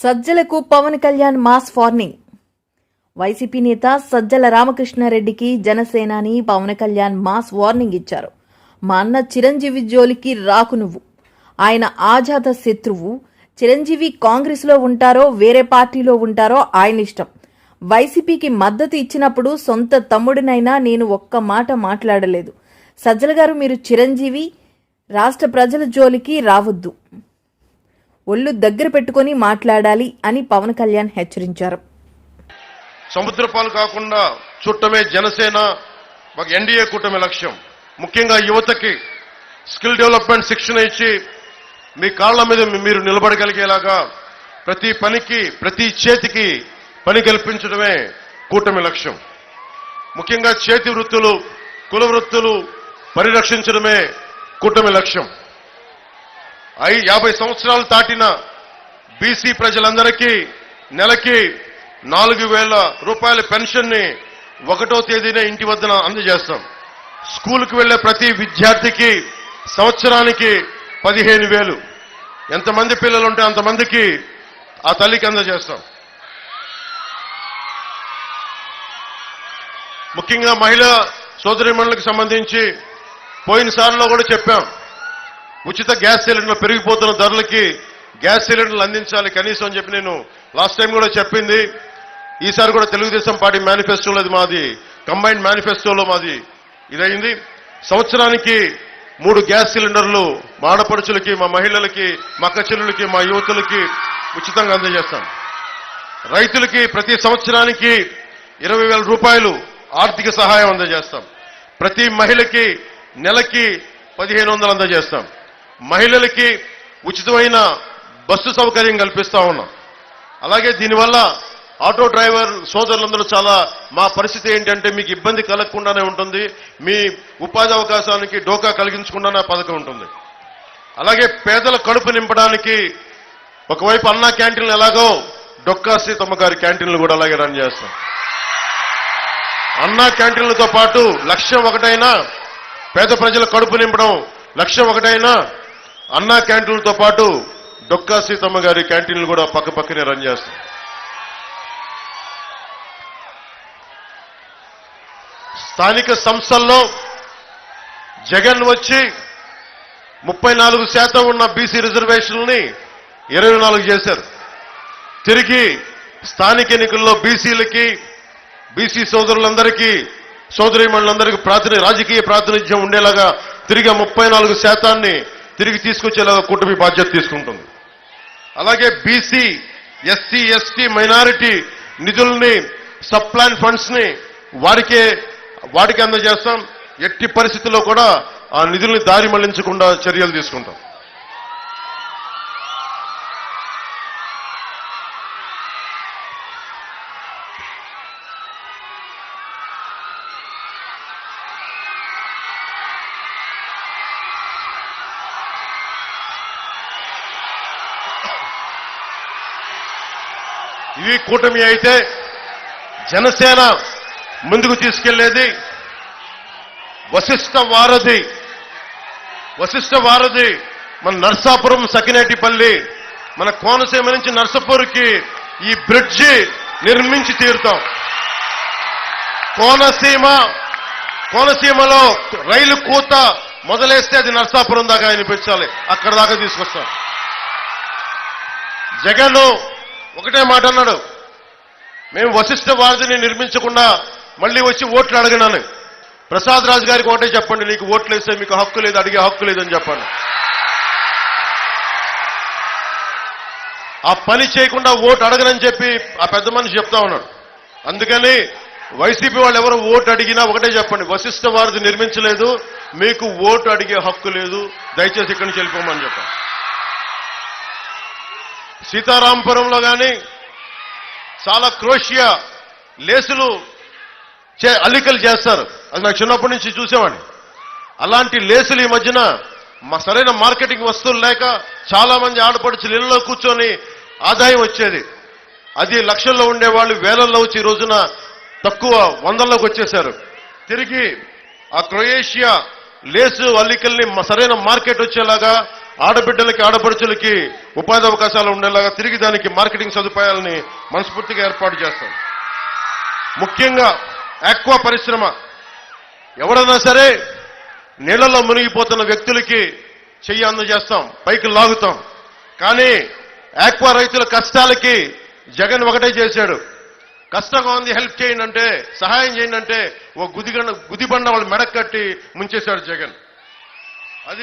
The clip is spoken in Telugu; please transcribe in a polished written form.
సజ్జలకు Pavan Kalyan mass warning. YCP నేత సజ్జల రామకృష్ణారెడ్డికి జనసేనాని పవన్ కళ్యాణ్ మాస్ వార్నింగ్ ఇచ్చారు. మా అన్న చిరంజీవి జోలికి రాకు నువ్వు. ఆయన ఆజాత శత్రువు. చిరంజీవి కాంగ్రెస్లో ఉంటారో వేరే పార్టీలో ఉంటారో ఆయన ఇష్టం. వైసీపీకి మద్దతు ఇచ్చినప్పుడు సొంత తమ్ముడినైనా నేను ఒక్క మాట మాట్లాడలేదు. సజ్జల గారు, మీరు చిరంజీవి రాష్ట్ర ప్రజల జోలికి రావద్దు, ఒళ్ళు దగ్గర పెట్టుకుని మాట్లాడాలి అని పవన్ కళ్యాణ్ హెచ్చరించారు. సముద్రపాలు కాకుండా చుట్టమే జనసేన ఎన్డీఏ కూటమి లక్ష్యం. ముఖ్యంగా యువతకి స్కిల్ డెవలప్మెంట్ శిక్షణ ఇచ్చి మీ కాళ్ల మీద మీరు నిలబడగలిగేలాగా ప్రతి పనికి ప్రతి చేతికి పని కల్పించడమే కూటమి లక్ష్యం. ముఖ్యంగా చేతి వృత్తులు కుల వృత్తులు పరిరక్షించడమే కూటమి లక్ష్యం. 50 సంవత్సరాలు దాటిన బీసీ ప్రజలందరికీ నెలకి 4,000 రూపాయల పెన్షన్ ని 1వ తేదీనే ఇంటి వద్దన అందజేస్తాం. స్కూల్కి వెళ్లే ప్రతి విద్యార్థికి సంవత్సరానికి 15,000. ఎంతమంది పిల్లలు ఉంటే అంతమందికి ఆ తల్లికి అందజేస్తాం. ముఖ్యంగా మహిళా సోదరీమణులకు సంబంధించి పోయినసారిలో కూడా చెప్పాం, ఉచిత గ్యాస్ సిలిండర్లు పెరిగిపోతున్న ధరలకి గ్యాస్ సిలిండర్లు అందించాలి కనీసం అని చెప్పి నేను లాస్ట్ టైం కూడా చెప్పింది. ఈసారి కూడా తెలుగుదేశం పార్టీ మేనిఫెస్టోలో మాది కంబైన్డ్ మేనిఫెస్టోలో మాది ఇదైంది. సంవత్సరానికి 3 గ్యాస్ సిలిండర్లు మా ఆడపడుచులకి, మా మహిళలకి, మా అక్క చెల్లెలకి, మా యువతులకి ఉచితంగా అందజేస్తాం. రైతులకి ప్రతి సంవత్సరానికి 20,000 రూపాయలు ఆర్థిక సహాయం అందజేస్తాం. ప్రతి మహిళకి నెలకి 1,500 అందజేస్తాం. మహిళలకి ఉచితమైన బస్సు సౌకర్యం కల్పిస్తా ఉన్నాం. అలాగే దీనివల్ల ఆటో డ్రైవర్ సోదరులందరూ చాలా మా పరిస్థితి ఏంటంటే మీకు ఇబ్బంది కలగకుండానే ఉంటుంది, మీ ఉపాధి అవకాశానికి డోకా కలిగించకుండానే పథకం ఉంటుంది. అలాగే పేదల కడుపు నింపడానికి ఒకవైపు అన్నా క్యాంటీన్లు ఎలాగో డొక్కా సీతమ్మ గారి క్యాంటీన్లు కూడా అలాగే రన్ చేస్తాం. అన్నా క్యాంటీన్లతో పాటు లక్ష్యం ఒకటైనా పేద ప్రజల కడుపు నింపడం, లక్ష్యం ఒకటైనా అన్నా క్యాంటీన్లతో పాటు డొక్కా సీతమ్మ గారి క్యాంటీన్లు కూడా పక్కనే రన్ చేస్తాం. స్థానిక సంస్థల్లో జగన్ వచ్చి 34% ఉన్న బీసీ రిజర్వేషన్లని 24 చేశారు. తిరిగి స్థానిక ఎన్నికల్లో బీసీలకి, బీసీ సోదరులందరికీ, సోదరీమణులందరికీ రాజకీయ ప్రాతినిధ్యం ఉండేలాగా తిరిగి 34% తిరిగి తీసుకొచ్చేలాగా కూటమి బాధ్యత తీసుకుంటుంది. అలాగే బీసీ, ఎస్సీ, ఎస్టీ, మైనారిటీ నిధుల్ని, సబ్ ప్లాన్ ఫండ్స్ ని వాడికి అందజేస్తాం. ఎట్టి పరిస్థితుల్లో కూడా ఆ నిధుల్ని దారి మళ్లించకుండా చర్యలు తీసుకుంటాం. ఇవి కూటమి అయితే జనసేన ముందుకు తీసుకెళ్లేది వశిష్ఠ వారధి మన నర్సాపురం, సకినేటిపల్లి, మన కోనసీమ నుంచి నర్సపూర్కి ఈ బ్రిడ్జి నిర్మించి తీరుతాం. కోనసీమలో రైలు కూత మొదలేస్తే అది నర్సాపురం దాకా వినిపించాలి, అక్కడ దాకా తీసుకొస్తాం. జగన్ ఒకటే మాట అన్నాడు, మేము వశిష్ఠ వారధిని నిర్మించకుండా మళ్ళీ వచ్చి ఓట్లు అడగనాను. ప్రసాద్ రాజు గారికి ఒకటే చెప్పండి, నీకు ఓట్లు వేస్తే మీకు హక్కు లేదు, అడిగే హక్కు లేదని చెప్పండి. ఆ పని చేయకుండా ఓటు అడగనని చెప్పి ఆ పెద్ద మనిషి చెప్తా ఉన్నాడు. అందుకని వైసీపీ వాళ్ళు ఎవరు ఓటు అడిగినా ఒకటే చెప్పండి, వశిష్ఠ వారధి నిర్మించలేదు, మీకు ఓటు అడిగే హక్కు లేదు, దయచేసి ఇక్కడి నుంచి వెళ్ళిపోమని చెప్పండి. సీతారాంపురంలో కానీ చాలా క్రోషియా లేసులు అల్లికలు చేస్తారు. అది నాకు చిన్నప్పటి నుంచి చూసేవాడిని. అలాంటి లేసులు ఈ మధ్యన సరైన మార్కెటింగ్ వస్తువులు లేక చాలా మంది ఆడపడుచులు ఇళ్లలో కూర్చొని ఆదాయం వచ్చేది. అది లక్షల్లో ఉండేవాళ్ళు వేలల్లో వచ్చి ఈ రోజున తక్కువ 100లోకి వచ్చేశారు. తిరిగి ఆ క్రొయేషియా లేసు అల్లికల్ని సరైన మార్కెట్ వచ్చేలాగా ఆడబిడ్డలకి ఆడపడుచులకి ఉపాధి అవకాశాలు ఉండేలాగా తిరిగి దానికి మార్కెటింగ్ సదుపాయాలని మనస్ఫూర్తిగా ఏర్పాటు చేస్తాం. ముఖ్యంగా ఆక్వా పరిశ్రమ, ఎవరైనా సరే నీళ్లలో మునిగిపోతున్న వ్యక్తులకి చెయ్యి అందజేస్తాం, పైకి లాగుతాం. కానీ ఆక్వా రైతుల కష్టాలకి జగన్ ఒకటే చేశాడు. కష్టంగా ఉంది, హెల్ప్ చేయండి అంటే, సహాయం చేయండి అంటే ఓ గుదిబండ వాళ్ళు మెడకట్టి ముంచేశాడు జగన్. అది